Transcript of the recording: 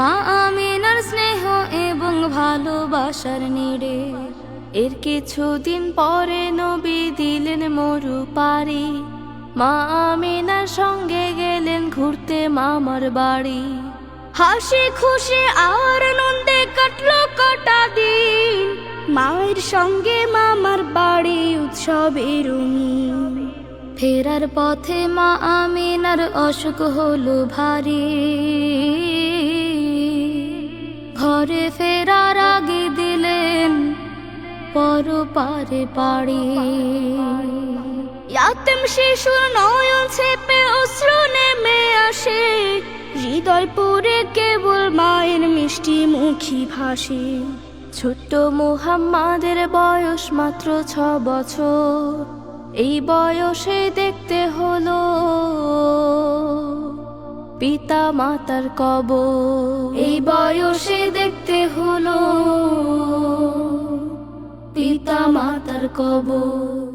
মা আমিনার স্নেহ এবং ভালোবাসার নিড়ে। এর কিছুদিন পরে নবী দিলেন মরু পারি, মা আমিনার সঙ্গে গেলেন ঘুরতে মামার বাড়ি। হাসি খুশি আর আনন্দে কাটলো কটা দিন, মায়ের সঙ্গে মামার বাড়ি উৎসবে রঙিন। ফেরার পথে মা আমিনার অসুখ হলো ভারী, ঘরে ফেরার আগে দিলেন পরপারে পাড়ি। ইয়াতিম শিশুর নয়ন ছেপে অশ্রু নেমে আসে, হৃদয় পুরে কেবল মায়ের মিষ্টি মুখী ভাসে। ছোট্ট মুহাম্মাদের বয়স মাত্র 6 বছর, এই বয়সে দেখতে হলো পিতা মাতার কবর। এই বয়সে দেখতে হলো পিতা মাতার কবর।